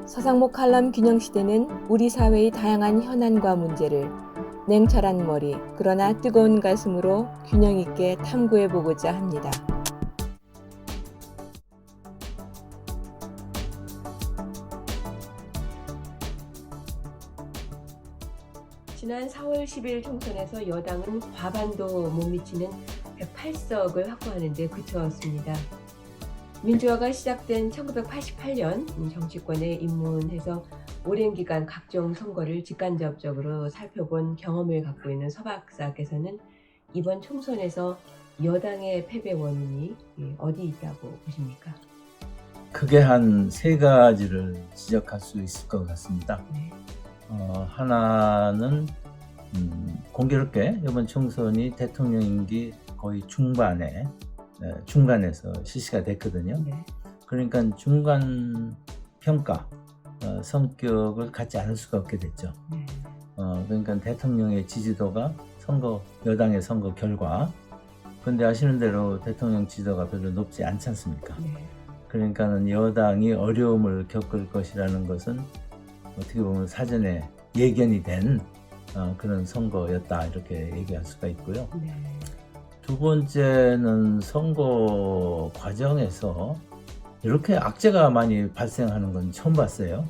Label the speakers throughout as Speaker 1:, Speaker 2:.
Speaker 1: 서상목 칼럼 균형시대는 우리 사회의 다양한 현안과 문제를 냉철한 머리, 그러나 뜨거운 가슴으로 균형 있게 탐구해보고자 합니다. 지난 4월 10일 총선에서 여당은 과반도 못 미치는 108석을 확보하는 데 그쳤습니다. 민주화가 시작된 1988년 정치권에 입문해서 오랜 기간 각종 선거를 직간접적으로 살펴본 경험을 갖고 있는 서 박사께서는 이번 총선에서 여당의 패배 원인이 어디 있다고 보십니까?
Speaker 2: 크게 한 세 가지를 지적할 수 있을 것 같습니다.
Speaker 1: 네.
Speaker 2: 하나는 공교롭게 이번 총선이 대통령 임기 거의 중간에서 실시가 됐거든요.
Speaker 1: 네.
Speaker 2: 그러니까 중간 평가 성격을 갖지 않을 수가 없게 됐죠.
Speaker 1: 네.
Speaker 2: 그러니까 대통령의 지지도가 여당의 선거 결과, 근데 아시는 대로 대통령 지지도가 별로 높지 않지 않습니까?
Speaker 1: 네.
Speaker 2: 그러니까는 여당이 어려움을 겪을 것이라는 것은 어떻게 보면 사전에 예견이 된 그런 선거였다, 이렇게 얘기할 수가 있고요.
Speaker 1: 네.
Speaker 2: 두 번째는 선거 과정에서 이렇게 악재가 많이 발생하는 건 처음 봤어요.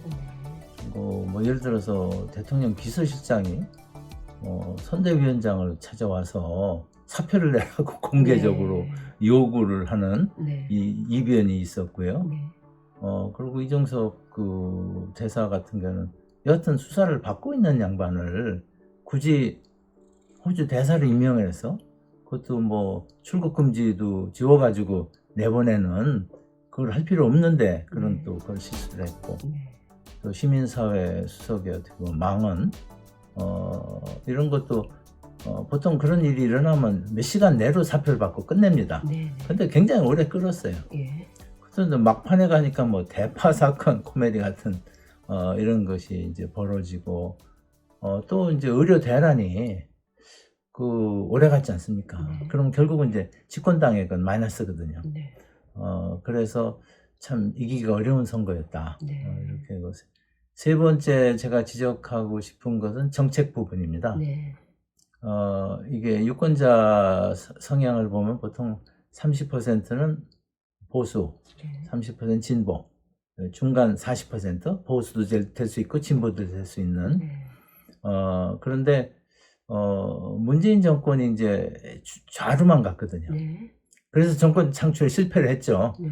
Speaker 2: 뭐 예를 들어서 대통령 비서실장이 선대위원장을 찾아와서 사표를 내라고 공개적으로
Speaker 1: 네.
Speaker 2: 요구를 하는
Speaker 1: 네.
Speaker 2: 이 이변이 있었고요.
Speaker 1: 네.
Speaker 2: 그리고 이종석 그 대사 같은 경우는 여하튼 수사를 받고 있는 양반을 굳이 호주 대사를 임명해서, 그것도 뭐 출국 금지도 지워가지고 내보내는, 그걸 할 필요 없는데 그런 또 그런 실수를 했고,
Speaker 1: 네.
Speaker 2: 또 시민사회 수석이 어떻게 보면 망언, 이런 것도 보통 그런 일이 일어나면 몇 시간 내로 사표를 받고 끝냅니다.
Speaker 1: 네.
Speaker 2: 근데 굉장히 오래 끌었어요.
Speaker 1: 예.
Speaker 2: 그런데 막판에 가니까 뭐 대파 사건 코미디 같은 이런 것이 이제 벌어지고, 또 이제 의료 대란이 오래 갔지 않습니까?
Speaker 1: 네.
Speaker 2: 그럼 결국은 이제 집권당의 건 마이너스거든요.
Speaker 1: 네.
Speaker 2: 그래서 참 이기기가 어려운 선거였다.
Speaker 1: 네.
Speaker 2: 이렇게 세 번째 제가 지적하고 싶은 것은 정책 부분입니다.
Speaker 1: 네.
Speaker 2: 이게 유권자 성향을 보면 보통 30%는 보수, 30% 진보, 중간 40% 보수도 될 수 있고 진보도 될 수 있는.
Speaker 1: 네.
Speaker 2: 그런데 문재인 정권이 이제 좌로만 갔거든요.
Speaker 1: 네.
Speaker 2: 그래서 정권 창출에 실패를 했죠.
Speaker 1: 네.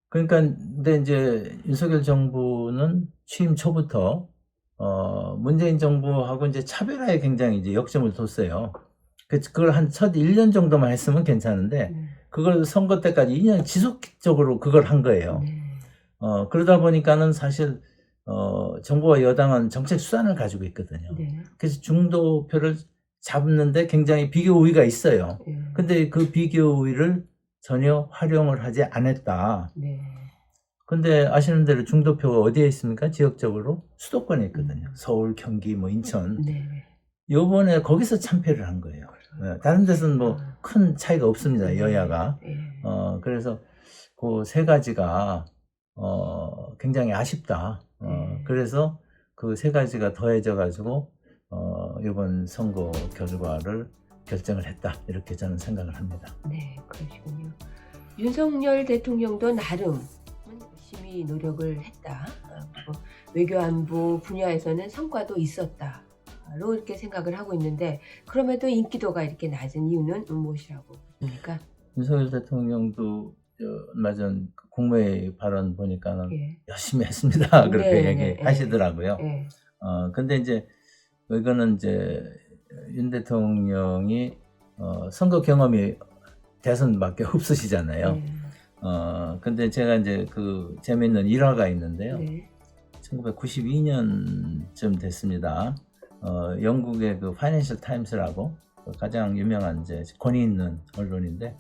Speaker 2: 그러니까 근데 이제 윤석열 정부는 취임 초부터 문재인 정부하고 이제 차별화에 굉장히 이제 역점을 뒀어요. 그걸 한 첫 1년 정도만 했으면 괜찮은데,
Speaker 1: 네.
Speaker 2: 그걸 선거 때까지 2년 지속적으로 그걸 한 거예요.
Speaker 1: 네.
Speaker 2: 그러다 보니까는 사실 정부와 여당은 정책 수단을 가지고 있거든요.
Speaker 1: 네.
Speaker 2: 그래서 중도표를 잡는데 굉장히 비교 우위가 있어요.
Speaker 1: 네.
Speaker 2: 근데 그 비교 우위를 전혀 활용을 하지 않았다.
Speaker 1: 네.
Speaker 2: 근데 아시는 대로 중도표가 어디에 있습니까? 지역적으로 수도권에 있거든요. 서울, 경기, 뭐 인천.
Speaker 1: 네.
Speaker 2: 요번에 거기서 참패를 한 거예요. 다른 데서는 뭐 큰 차이가 없습니다, 여야가.
Speaker 1: 네.
Speaker 2: 그래서 그 세 가지가 굉장히 아쉽다. 그래서 그 세 가지가 더해져 가지고 이번 선거 결과를 결정을 했다, 이렇게 저는 생각을 합니다.
Speaker 1: 네, 그러시군요. 윤석열 대통령도 나름 열심히 노력을 했다. 그리고 외교안보 분야에서는 성과도 있었다로 이렇게 생각을 하고 있는데, 그럼에도 인기도가 이렇게 낮은 이유는 무엇이라고 보십니까?
Speaker 2: 윤석열 대통령도 얼마 전 국무회의 발언 보니까는
Speaker 1: 예.
Speaker 2: 열심히 했습니다. 그렇게
Speaker 1: 네,
Speaker 2: 얘기하시더라고요.
Speaker 1: 예.
Speaker 2: 근데 이제 이거는 이제 윤 대통령이 선거 경험이 대선밖에 없으시잖아요.
Speaker 1: 네.
Speaker 2: 근데 제가 이제 그 재미있는 일화가 있는데요.
Speaker 1: 네.
Speaker 2: 1992년쯤 됐습니다. 영국의 그 파이낸셜 타임스라고 가장 유명한 이제 권위 있는 언론인데,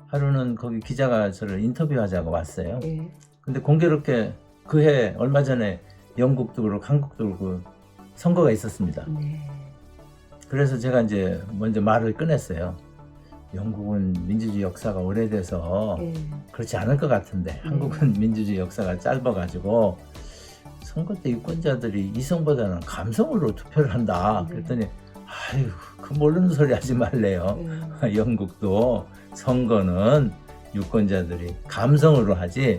Speaker 2: 하루는 거기 기자가 저를 인터뷰하자고 왔어요.
Speaker 1: 예.
Speaker 2: 근데 공교롭게 그 해 얼마 전에 영국도 그렇고 한국도 그렇고 선거가 있었습니다.
Speaker 1: 네.
Speaker 2: 그래서 제가 이제 먼저 말을 꺼냈어요. 영국은 민주주의 역사가 오래돼서
Speaker 1: 예.
Speaker 2: 그렇지 않을 것 같은데, 한국은 민주주의 역사가 짧아가지고 선거 때 유권자들이 이성보다는 감성으로 투표를 한다.
Speaker 1: 네.
Speaker 2: 그랬더니 아유 그 모르는 소리 하지 말래요. 영국도 선거는 유권자들이 감성으로 하지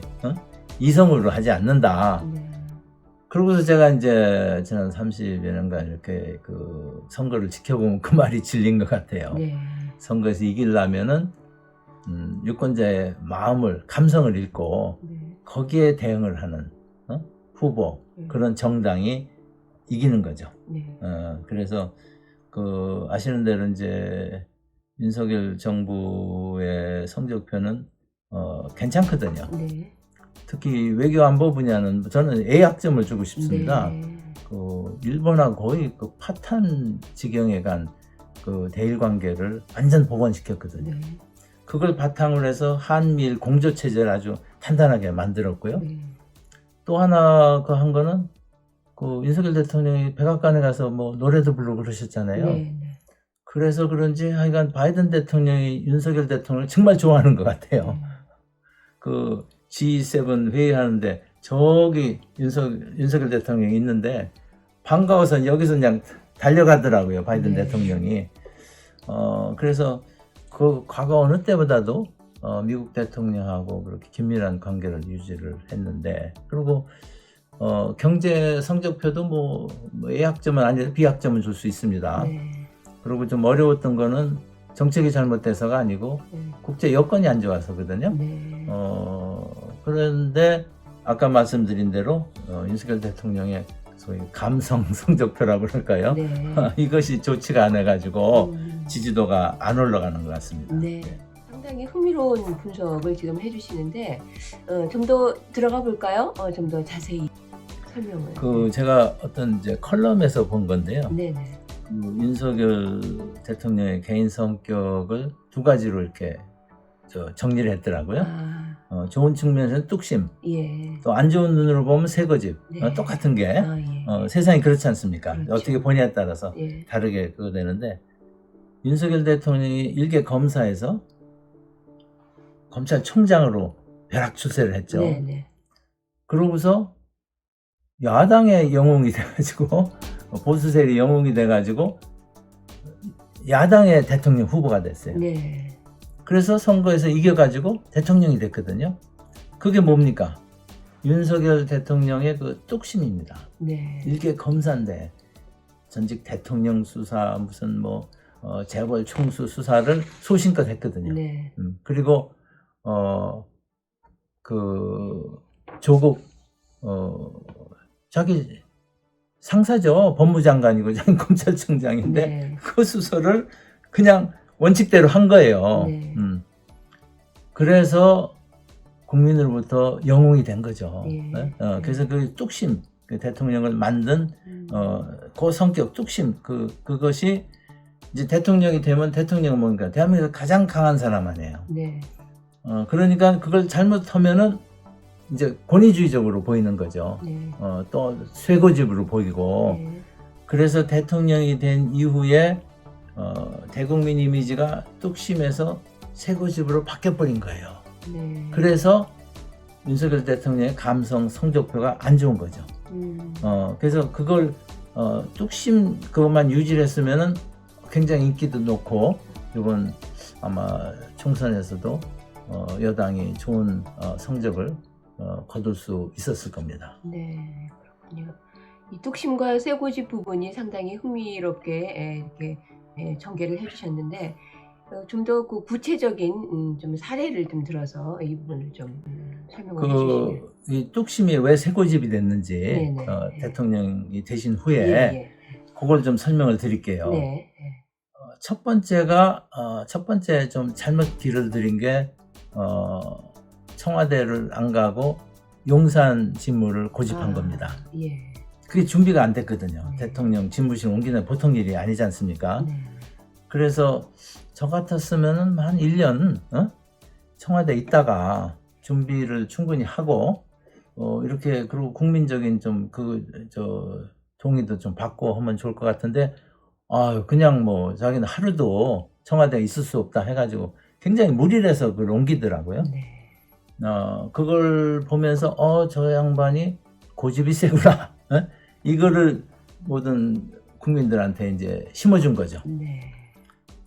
Speaker 2: 이성으로 하지 않는다.
Speaker 1: 네.
Speaker 2: 그러고서 제가 이제 지난 30여 년간 이렇게 그 선거를 지켜보면 그 말이 진린 것 같아요.
Speaker 1: 네.
Speaker 2: 선거에서 이기려면은 유권자의 마음을 감성을 읽고
Speaker 1: 네.
Speaker 2: 거기에 대응을 하는 후보 그런 정당이 이기는 거죠.
Speaker 1: 네.
Speaker 2: 그래서 그 아시는 대로 이제 윤석열 정부의 성적표는 괜찮거든요.
Speaker 1: 네.
Speaker 2: 특히 외교 안보 분야는 저는 A학점을 주고 싶습니다.
Speaker 1: 네.
Speaker 2: 그 일본하고 거의 그 파탄 지경에 간 그 대일 관계를 완전 복원시켰거든요.
Speaker 1: 네.
Speaker 2: 그걸 바탕으로 해서 한미일 공조 체제를 아주 탄탄하게 만들었고요.
Speaker 1: 네.
Speaker 2: 또 하나 그 한 거는 그 윤석열 대통령이 백악관에 가서 뭐 노래도 부르고 그러셨잖아요.
Speaker 1: 네.
Speaker 2: 그래서 그런지 하여간 바이든 대통령이 윤석열 대통령을 정말 좋아하는 것 같아요. 그 G7 회의하는데 저기 윤석열 대통령이 있는데 반가워서 여기서 그냥 달려가더라고요. 바이든
Speaker 1: 네.
Speaker 2: 대통령이. 그래서 그 과거 어느 때보다도 미국 대통령하고 그렇게 긴밀한 관계를 유지를 했는데, 그리고 경제 성적표도 뭐 A학점은 아니라 B학점은 줄 수 있습니다.
Speaker 1: 네.
Speaker 2: 그리고 좀 어려웠던 거는 정책이 잘못돼서가 아니고 국제 여건이 안 좋아서거든요.
Speaker 1: 네.
Speaker 2: 그런데 아까 말씀드린 대로 윤석열 대통령의 소위 감성 성적표라고 그럴까요?
Speaker 1: 네.
Speaker 2: 이것이 좋지가 않아가지고 지지도가 안 올라가는 것 같습니다.
Speaker 1: 네. 상당히 흥미로운 분석을 지금 해주시는데 좀 더 들어가 볼까요? 좀 더 자세히 설명을.
Speaker 2: 그 제가 어떤 이제 컬럼에서 본 건데요.
Speaker 1: 네네.
Speaker 2: 그 윤석열 대통령의 개인 성격을 두 가지로 이렇게 정리를 했더라고요. 좋은 측면에서는 뚝심,
Speaker 1: 예.
Speaker 2: 또 안 좋은 눈으로 보면 새거집.
Speaker 1: 네.
Speaker 2: 똑같은 게
Speaker 1: 예.
Speaker 2: 세상이 그렇지 않습니까?
Speaker 1: 그렇죠.
Speaker 2: 어떻게 보냐에 따라서
Speaker 1: 예.
Speaker 2: 다르게 그거 되는데, 윤석열 대통령이 일개 검사에서 검찰총장으로 벼락 출세를 했죠.
Speaker 1: 네네.
Speaker 2: 그러고서 야당의 영웅이 돼가지고 보수 세력의 영웅이 돼가지고 야당의 대통령 후보가 됐어요.
Speaker 1: 네.
Speaker 2: 그래서 선거에서 이겨가지고 대통령이 됐거든요. 그게 뭡니까? 윤석열 대통령의 그 뚝심입니다.
Speaker 1: 네.
Speaker 2: 일개 검사인데 전직 대통령 수사 무슨 뭐 재벌 총수 수사를 소신껏 했거든요.
Speaker 1: 네.
Speaker 2: 그리고 그 조국 자기 상사죠. 법무장관이고 자기 검찰총장인데
Speaker 1: 네.
Speaker 2: 그 수사를 그냥 원칙대로 한 거예요.
Speaker 1: 네.
Speaker 2: 그래서 국민으로부터 영웅이 된 거죠.
Speaker 1: 예.
Speaker 2: 네? 그래서 그 뚝심, 그 대통령을 만든 그 성격, 뚝심, 그것이 이제 대통령이 되면 대통령은 뭔가 대한민국에서 가장 강한 사람 아니에요.
Speaker 1: 네.
Speaker 2: 그러니까 그걸 잘못하면은 이제 권위주의적으로 보이는 거죠.
Speaker 1: 네.
Speaker 2: 또 쇠고집으로 보이고.
Speaker 1: 네.
Speaker 2: 그래서 대통령이 된 이후에 대국민 이미지가 뚝심에서 쇠고집으로 바뀌어버린 거예요.
Speaker 1: 네.
Speaker 2: 그래서 윤석열 대통령의 감성 성적표가 안 좋은 거죠. 그래서 그걸 뚝심 그것만 유지를 했으면은 굉장히 인기도 높고 이번 아마 총선에서도 여당이 좋은 성적을 거둘 수 있었을 겁니다.
Speaker 1: 네, 그렇군요. 이 뚝심과 쇠고집 부분이 상당히 흥미롭게 이렇게 전개를 해주셨는데 좀 더 그 구체적인 좀 사례를 좀 들어서 이 부분을 좀 설명을 해주시면.
Speaker 2: 이 뚝심이 왜 쇠고집이 됐는지
Speaker 1: 네네.
Speaker 2: 대통령이 되신 후에
Speaker 1: 예.
Speaker 2: 그걸 좀 설명을 드릴게요.
Speaker 1: 네.
Speaker 2: 첫 번째 좀 잘못 길을 들인 게 청와대를 안 가고 용산 직무를 고집한 겁니다.
Speaker 1: 예.
Speaker 2: 그게 준비가 안 됐거든요.
Speaker 1: 네.
Speaker 2: 대통령 집무실 옮기는 보통 일이 아니지 않습니까?
Speaker 1: 네.
Speaker 2: 그래서 저 같았으면은 한 1년 청와대에 있다가 준비를 충분히 하고 이렇게 그리고 국민적인 좀 동의도 좀 받고 하면 좋을 것 같은데 그냥 뭐 자기는 하루도 청와대에 있을 수 없다 해가지고 굉장히 무리를 해서 그걸 옮기더라고요.
Speaker 1: 네.
Speaker 2: 그걸 보면서 저 양반이 고집이 세구나. 어? 이거를 모든 국민들한테 이제 심어준 거죠.
Speaker 1: 네.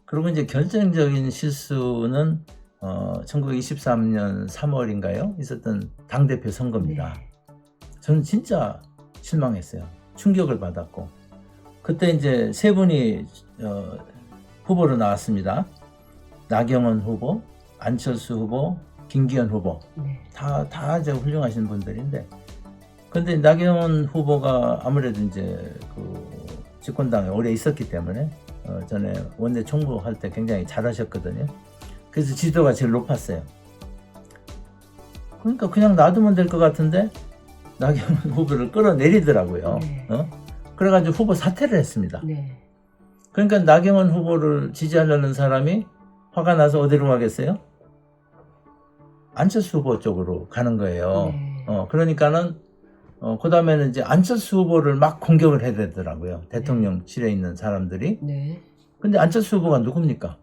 Speaker 2: 그리고 이제 결정적인 실수는 1923년 3월인가요? 있었던 당대표 선거입니다.
Speaker 1: 네.
Speaker 2: 저는 진짜 실망했어요. 충격을 받았고. 그때 이제 세 분이 후보로 나왔습니다. 나경원 후보, 안철수 후보, 김기현 후보.
Speaker 1: 네.
Speaker 2: 다 이제 훌륭하신 분들인데. 근데 나경원 후보가 아무래도 이제 그 집권당에 오래 있었기 때문에 전에 원내 총무할 때 굉장히 잘하셨거든요. 그래서 지지도가 제일 높았어요. 그러니까 그냥 놔두면 될 것 같은데 나경원 후보를 끌어내리더라고요.
Speaker 1: 네.
Speaker 2: 그래가지고 후보 사퇴를 했습니다.
Speaker 1: 네.
Speaker 2: 그러니까 나경원 후보를 지지하려는 사람이 화가 나서 어디로 가겠어요? 안철수 후보 쪽으로 가는 거예요.
Speaker 1: 네.
Speaker 2: 그러니까는 그 다음에는 이제 안철수 후보를 막 공격을 해야 되더라고요. 대통령실에 있는 사람들이.
Speaker 1: 네.
Speaker 2: 근데 안철수 후보가 누굽니까?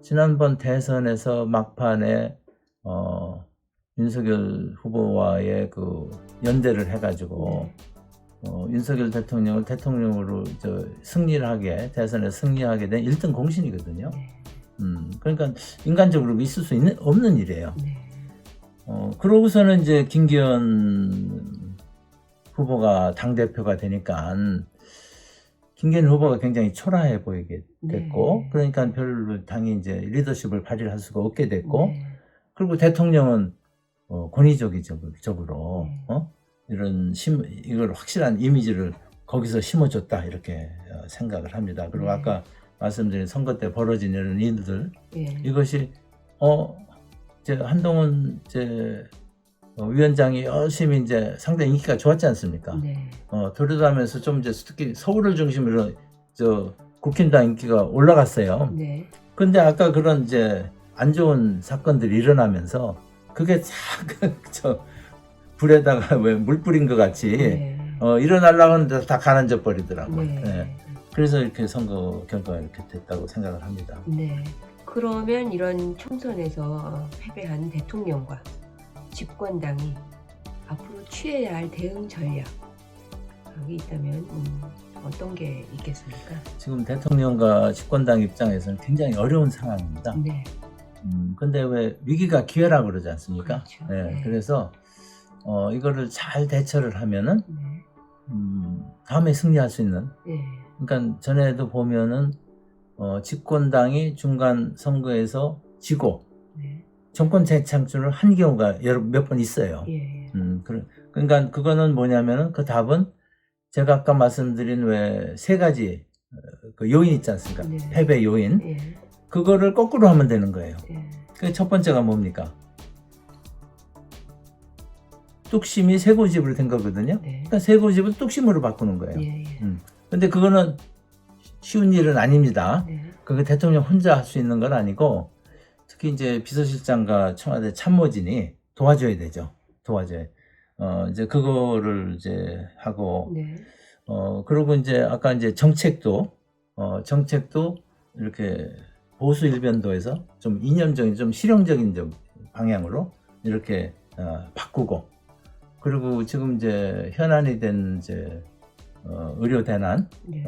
Speaker 2: 지난번 대선에서 막판에 윤석열 후보와의 그 연대를 해가지고 윤석열 대통령을 대통령으로 승리를 하게 대선에 승리하게 된 1등 공신이거든요.
Speaker 1: 네.
Speaker 2: 그러니까 인간적으로 있을 수 없는 일이에요.
Speaker 1: 네.
Speaker 2: 그러고서는 이제 김기현 후보가 당대표가 되니까 김기현 후보가 굉장히 초라해 보이게 됐고,
Speaker 1: 네.
Speaker 2: 그러니까 별로 당이 이제 리더십을 발휘할 수가 없게 됐고,
Speaker 1: 네.
Speaker 2: 그리고 대통령은 권위적으로
Speaker 1: 네.
Speaker 2: 이런 이걸 확실한 이미지를 거기서 심어줬다 이렇게 생각을 합니다. 그리고
Speaker 1: 네.
Speaker 2: 아까 말씀드린 선거 때 벌어진 이런 일들,
Speaker 1: 네.
Speaker 2: 이것이 이제 한동훈 위원장이 열심히 이제 상당히 인기가 좋았지 않습니까?
Speaker 1: 네.
Speaker 2: 도래하면서 좀 이제 특히 서울을 중심으로 국힘당 인기가 올라갔어요.
Speaker 1: 네.
Speaker 2: 근데 아까 그런 이제 안 좋은 사건들이 일어나면서 그게 참 불에다가 왜 물 뿌린 것 같이
Speaker 1: 네.
Speaker 2: 일어나려고 하는데 다 가라앉아 버리더라고요.
Speaker 1: 네.
Speaker 2: 네. 그래서 이렇게 선거 결과가 이렇게 됐다고 생각을 합니다.
Speaker 1: 네. 그러면 이런 총선에서 패배한 대통령과 집권당이 앞으로 취해야 할 대응 전략이 있다면 어떤 게 있겠습니까?
Speaker 2: 지금 대통령과 집권당 입장에서는 굉장히 어려운 상황입니다.
Speaker 1: 네.
Speaker 2: 근데 왜 위기가 기회라고 그러지 않습니까?
Speaker 1: 그렇죠.
Speaker 2: 네.
Speaker 1: 네.
Speaker 2: 그래서 이거를 잘 대처를 하면은
Speaker 1: 네.
Speaker 2: 다음에 승리할 수 있는.
Speaker 1: 네.
Speaker 2: 그러니까 전에도 보면은 집권당이 중간 선거에서 지고
Speaker 1: 네.
Speaker 2: 정권 재창출을 한 경우가 몇 번 있어요.
Speaker 1: 예.
Speaker 2: 그러니까 그거는 뭐냐면은 그 답은 제가 아까 말씀드린 왜 세 가지 그 요인 있지 않습니까?
Speaker 1: 네.
Speaker 2: 패배 요인.
Speaker 1: 예.
Speaker 2: 그거를 거꾸로 하면 되는 거예요.
Speaker 1: 예.
Speaker 2: 그 첫 번째가 뭡니까? 뚝심이 쇠고집으로 된 거거든요.
Speaker 1: 네.
Speaker 2: 그러니까 쇠고집을 뚝심으로 바꾸는 거예요.
Speaker 1: 예. 예.
Speaker 2: 근데 그거는 쉬운 일은 아닙니다.
Speaker 1: 네.
Speaker 2: 그게 대통령 혼자 할 수 있는 건 아니고 특히 이제 비서실장과 청와대 참모진이 도와줘야 되죠. 도와줘야. 이제 그거를 이제 하고
Speaker 1: 네.
Speaker 2: 그리고 이제 아까 이제 정책도 이렇게 보수 일변도에서 좀 이념적인 좀 실용적인 좀 방향으로 이렇게 바꾸고 그리고 지금 이제 현안이 된 이제 의료 대난
Speaker 1: 네.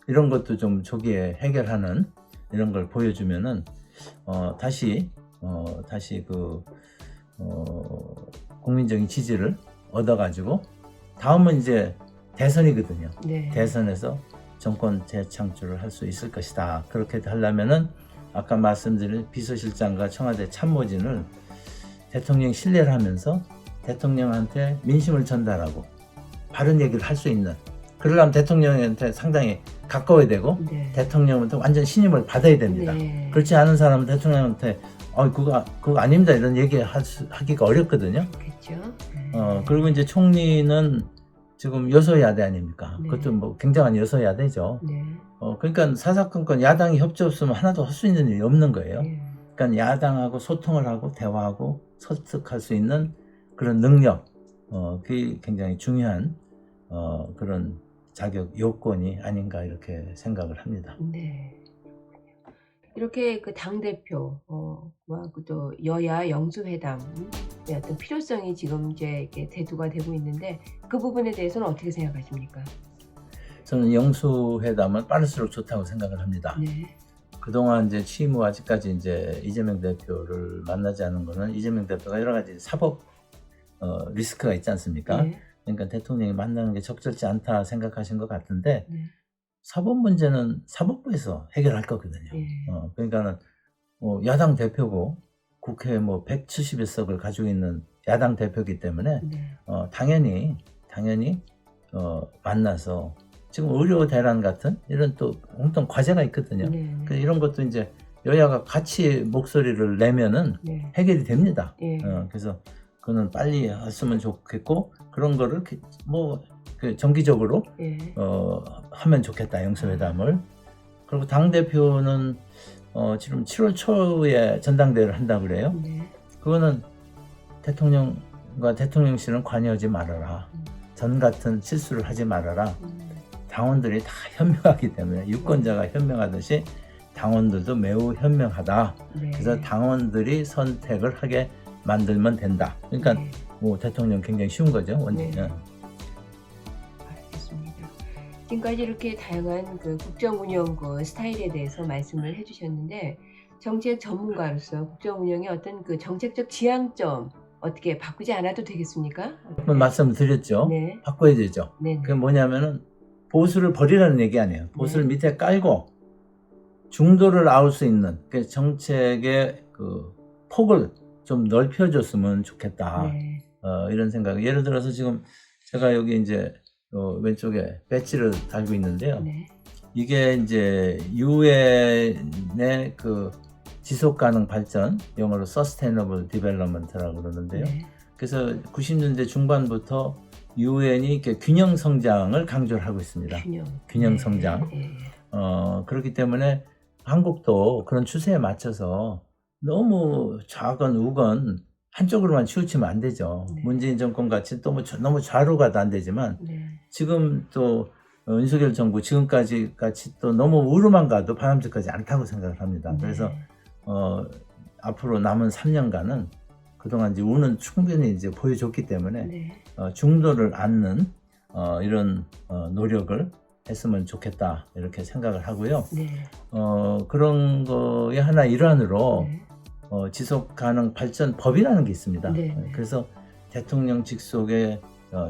Speaker 2: 이런 것도 좀 조기에 해결하는 이런 걸 보여주면은 다시 그 국민적인 지지를 얻어가지고 다음은 이제 대선이거든요.
Speaker 1: 네.
Speaker 2: 대선에서 정권 재창출을 할 수 있을 것이다. 그렇게 하려면은 아까 말씀드린 비서실장과 청와대 참모진을 대통령 신뢰를 하면서 대통령한테 민심을 전달하고 바른 얘기를 할 수 있는 그러려면 대통령한테 상당히 가까워야 되고
Speaker 1: 네.
Speaker 2: 대통령한테 완전 신임을 받아야 됩니다.
Speaker 1: 네.
Speaker 2: 그렇지 않은 사람은 대통령한테 그거 아닙니다 이런 얘기 하기가 어렵거든요.
Speaker 1: 그렇겠죠.
Speaker 2: 그리고 이제 총리는 지금 여소야대 아닙니까?
Speaker 1: 네.
Speaker 2: 그것도 뭐 굉장한 여소야대죠.
Speaker 1: 네.
Speaker 2: 그러니까 사사건건 야당이 협조 없으면 하나도 할 수 있는 일이 없는 거예요.
Speaker 1: 네.
Speaker 2: 그러니까 야당하고 소통을 하고 대화하고 설득할 수 있는 그런 능력, 그게 굉장히 중요한 그런 자격 요건이 아닌가 이렇게 생각을 합니다.
Speaker 1: 네. 이렇게 그 당대표, 와, 또 여야 영수회담의 어떤 필요성이 지금 이제 이렇게 대두가 되고 있는데 그 부분에 대해서는 어떻게 생각하십니까?
Speaker 2: 저는 영수회담은 빠를수록 좋다고 생각을 합니다.
Speaker 1: 네.
Speaker 2: 그동안 이제 취임 후 아직까지 이제 이재명 대표를 만나지 않은 거는 이재명 대표가 여러 가지 사법 리스크가 있지 않습니까?
Speaker 1: 네.
Speaker 2: 그러니까 대통령이 만나는 게 적절치 않다 생각하신 것 같은데
Speaker 1: 네.
Speaker 2: 사법 문제는 사법부에서 해결할 거거든요.
Speaker 1: 네.
Speaker 2: 그러니까는 야당 대표고 국회 171석을 가지고 있는 야당 대표이기 때문에
Speaker 1: 네.
Speaker 2: 당연히 만나서 지금 의료 대란 같은 이런 또 어떤 과제가 있거든요.
Speaker 1: 네.
Speaker 2: 그래서 이런 것도 이제 여야가 같이 목소리를 내면은
Speaker 1: 네.
Speaker 2: 해결이 됩니다.
Speaker 1: 예.
Speaker 2: 그래서 그거는 빨리 했으면 좋겠고 그런 거를 정기적으로
Speaker 1: 예.
Speaker 2: 하면 좋겠다 영수회담을. 그리고 당 대표는 지금 7월 초에 전당대회를 한다고 그래요.
Speaker 1: 네.
Speaker 2: 그거는 대통령과 대통령실은 관여하지 말아라. 전 같은 실수를 하지 말아라. 당원들이 다 현명하기 때문에 유권자가 현명하듯이 당원들도 매우 현명하다.
Speaker 1: 네.
Speaker 2: 그래서 당원들이 선택을 하게 만들면 된다. 그러니까
Speaker 1: 네.
Speaker 2: 대통령 굉장히 쉬운 거죠.
Speaker 1: 네. 알겠습니다. 지금까지 이렇게 다양한 그 국정운영 그 스타일에 대해서 말씀을 해주셨는데 정책 전문가로서 국정운영의 어떤 그 정책적 지향점 어떻게 바꾸지 않아도 되겠습니까?
Speaker 2: 한번 말씀드렸죠.
Speaker 1: 네.
Speaker 2: 바꿔야 되죠.
Speaker 1: 네.
Speaker 2: 그게 뭐냐면은 보수를 버리라는 얘기 아니에요. 보수를
Speaker 1: 네.
Speaker 2: 밑에 깔고 중도를 아울 수 있는 그 정책의 그 폭을 좀 넓혀줬으면 좋겠다.
Speaker 1: 네.
Speaker 2: 이런 생각. 예를 들어서 지금 제가 여기 이제 왼쪽에 배지를 달고 있는데요.
Speaker 1: 네.
Speaker 2: 이게 이제 유엔의 그 지속 가능 발전, 영어로 Sustainable Development라고 그러는데요.
Speaker 1: 네.
Speaker 2: 그래서 90년대 중반부터 유엔이 이렇게 균형 성장을 강조를 하고 있습니다. 균형
Speaker 1: 네.
Speaker 2: 성장.
Speaker 1: 네.
Speaker 2: 그렇기 때문에 한국도 그런 추세에 맞춰서 너무 좌건 우건 한쪽으로만 치우치면 안 되죠.
Speaker 1: 네.
Speaker 2: 문재인 정권 같이 또 너무 좌로 가도 안 되지만
Speaker 1: 네.
Speaker 2: 지금 또 윤석열 정부 지금까지 같이 또 너무 우로만 가도 바람직하지 않다고 생각을 합니다.
Speaker 1: 네.
Speaker 2: 그래서 앞으로 남은 3년간은 그동안 이제 우는 충분히 이제 보여줬기 때문에
Speaker 1: 네.
Speaker 2: 중도를 안는 이런 노력을 했으면 좋겠다 이렇게 생각을 하고요.
Speaker 1: 네.
Speaker 2: 그런 거의 하나 일환으로
Speaker 1: 네.
Speaker 2: 지속 가능 발전 법이라는 게 있습니다.
Speaker 1: 네.
Speaker 2: 그래서 대통령 직속에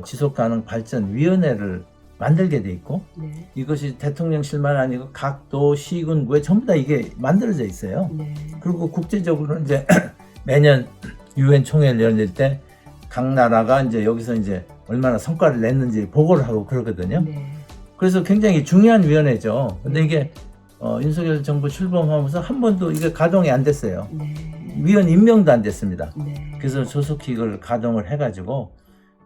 Speaker 2: 지속 가능 발전 위원회를 만들게 돼 있고
Speaker 1: 네.
Speaker 2: 이것이 대통령실만 아니고 각 도, 시군, 구에 전부 다 이게 만들어져 있어요.
Speaker 1: 네.
Speaker 2: 그리고 국제적으로 이제 매년 유엔 총회를 열릴 때 각 나라가 이제 여기서 이제 얼마나 성과를 냈는지 보고를 하고 그러거든요.
Speaker 1: 네.
Speaker 2: 그래서 굉장히 중요한 위원회죠. 근데 이게 윤석열 정부 출범하면서 한 번도 이게 가동이 안 됐어요.
Speaker 1: 네.
Speaker 2: 위원 임명도 안 됐습니다.
Speaker 1: 네.
Speaker 2: 그래서 조속히 이걸 가동을 해가지고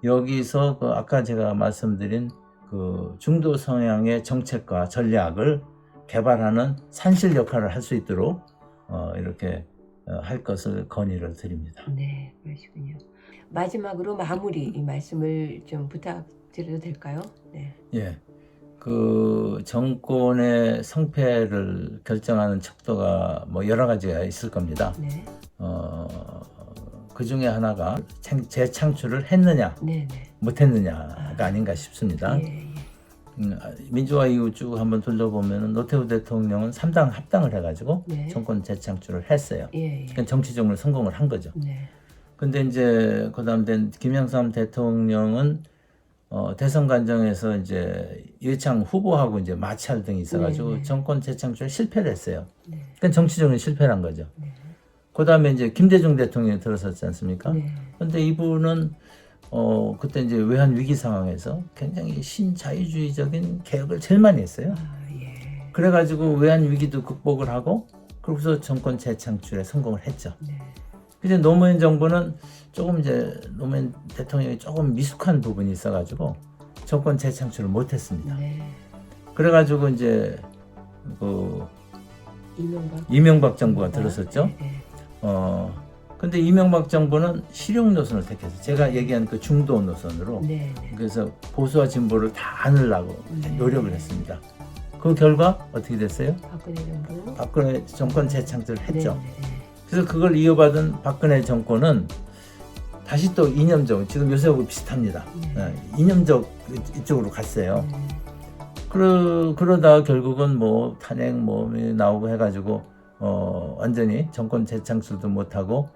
Speaker 2: 여기서 아까 제가 말씀드린 그 중도 성향의 정책과 전략을 개발하는 산실 역할을 할 수 있도록 이렇게 할 것을 건의를 드립니다.
Speaker 1: 네, 그러시군요. 마지막으로 마무리 이 말씀을 좀 부탁드려도 될까요? 네.
Speaker 2: 예, 그 정권의 성패를 결정하는 척도가 여러 가지가 있을 겁니다.
Speaker 1: 네.
Speaker 2: 그 중에 하나가 재창출을 했느냐,
Speaker 1: 네. 네.
Speaker 2: 못했느냐가 아닌가 싶습니다.
Speaker 1: 예.
Speaker 2: 민주화 이후 쭉 한번 둘러보면 노태우 대통령은 3당 합당을 해가지고
Speaker 1: 네.
Speaker 2: 정권 재창출을 했어요.
Speaker 1: 예.
Speaker 2: 그러니까 정치적으로 성공을 한 거죠.
Speaker 1: 네.
Speaker 2: 근데 이제 그다음 된 김영삼 대통령은 대선 과정에서 이제 이회창 후보하고 이제 마찰 등이 있어가지고
Speaker 1: 네.
Speaker 2: 정권 재창출에 실패를 했어요.
Speaker 1: 네.
Speaker 2: 그러니까 정치적으로 실패를 한 거죠.
Speaker 1: 네.
Speaker 2: 그다음에 이제 김대중 대통령이 들어섰지 않습니까?
Speaker 1: 네.
Speaker 2: 근데 이분은 그때 이제 외환 위기 상황에서 굉장히 신자유주의적인 개혁을 제일 많이 했어요.
Speaker 1: 예.
Speaker 2: 그래가지고 외환 위기도 극복을 하고 그러고서 정권 재창출에 성공을 했죠.
Speaker 1: 네.
Speaker 2: 근데 노무현 정부는 조금 이제 노무현 대통령이 조금 미숙한 부분이 있어가지고 정권 재창출을 못했습니다.
Speaker 1: 네.
Speaker 2: 그래가지고 이제 그 이명박 정부가 들어섰죠.
Speaker 1: 네.
Speaker 2: 근데 이명박 정부는 실용 노선을 택해서 제가 얘기한 그 중도 노선으로
Speaker 1: 네.
Speaker 2: 그래서 보수와 진보를 다 안으려고
Speaker 1: 네.
Speaker 2: 노력을 했습니다. 그 결과 어떻게 됐어요?
Speaker 1: 박근혜 정부.
Speaker 2: 박근혜 정권 재창출을 했죠.
Speaker 1: 네.
Speaker 2: 그래서 그걸 이어받은 박근혜 정권은 다시 또 이념적, 지금 요새하고 비슷합니다. 이념적 이쪽으로 갔어요. 그러다 결국은 뭐 탄핵 뭐 나오고 해가지고 완전히 정권 재창출도 못하고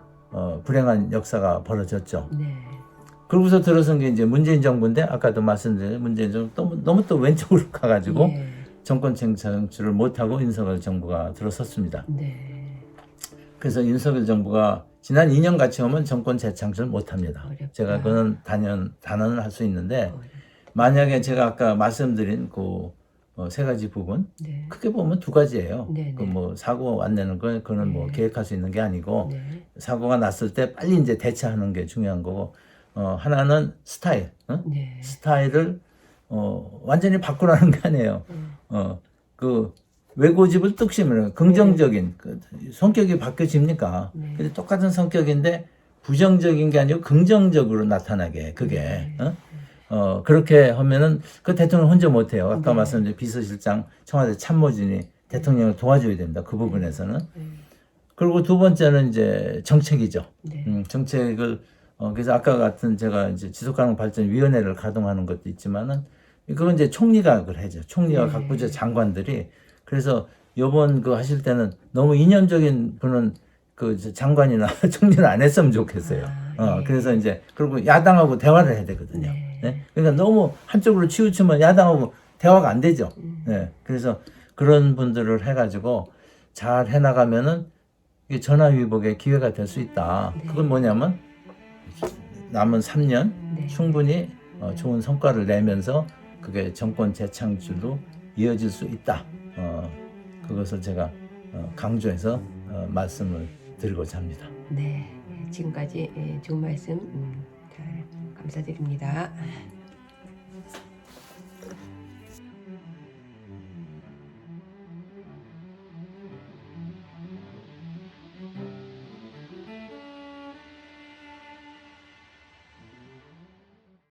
Speaker 2: 불행한 역사가 벌어졌죠.
Speaker 1: 네.
Speaker 2: 그러고서 들어선 게 이제 문재인 정부인데, 아까도 말씀드린 문재인 정부 너무 또 왼쪽으로 가가지고
Speaker 1: 예.
Speaker 2: 정권 재창출을 못하고 윤석열 정부가 들어섰습니다.
Speaker 1: 네.
Speaker 2: 그래서 윤석열 정부가 지난 2년 같이 오면 정권 재창출 못합니다.
Speaker 1: 어렵다.
Speaker 2: 제가 그는 단언을 할 수 있는데,
Speaker 1: 어렵다.
Speaker 2: 만약에 제가 아까 말씀드린 그 세 가지 부분,
Speaker 1: 네.
Speaker 2: 크게 보면 두 가지예요.
Speaker 1: 네,
Speaker 2: 그
Speaker 1: 네.
Speaker 2: 뭐 사고 안 내는 거, 그거는 뭐
Speaker 1: 네.
Speaker 2: 계획할 수 있는 게 아니고,
Speaker 1: 네.
Speaker 2: 사고가 났을 때 빨리 이제 대처하는 게 중요한 거고, 하나는 스타일,
Speaker 1: 네.
Speaker 2: 스타일을 완전히 바꾸라는 게 아니에요. 그 외고집을 뚝 심으면 긍정적인 그 성격이 바뀌어집니까?
Speaker 1: 네.
Speaker 2: 근데 똑같은 성격인데 부정적인 게 아니고 긍정적으로 나타나게, 그게.
Speaker 1: 네.
Speaker 2: 그렇게 하면은 그 대통령 혼자 못해요. 아까
Speaker 1: 네.
Speaker 2: 말씀드린 비서실장, 청와대 참모진이 대통령을 도와줘야 됩니다. 그 부분에서는. 그리고 두 번째는 이제 정책이죠.
Speaker 1: 네.
Speaker 2: 정책을 그래서 아까 같은 제가 이제 지속가능 발전위원회를 가동하는 것도 있지만은, 그건 이제 총리가 그걸 하죠. 총리와
Speaker 1: 네.
Speaker 2: 각 부처 장관들이. 그래서 요번 그 하실 때는 너무 이념적인 분은 그 장관이나 총리는 안 했으면 좋겠어요.
Speaker 1: 아, 예.
Speaker 2: 그래서 이제 그리고 야당하고 대화를 해야 되거든요.
Speaker 1: 네.
Speaker 2: 네? 그러니까 너무 한쪽으로 치우치면 야당하고 대화가 안 되죠. 네. 그래서 그런 분들을 해가지고 잘 해나가면은 이게 전화위복의 기회가 될 수 있다.
Speaker 1: 네.
Speaker 2: 그건 뭐냐면 남은 3년
Speaker 1: 네.
Speaker 2: 충분히 좋은 성과를 내면서 그게 정권 재창출로 이어질 수 있다. 그것을 제가 강조해서 말씀을 드리고자 합니다.
Speaker 1: 네. 지금까지 좋은 말씀 잘 감사드립니다.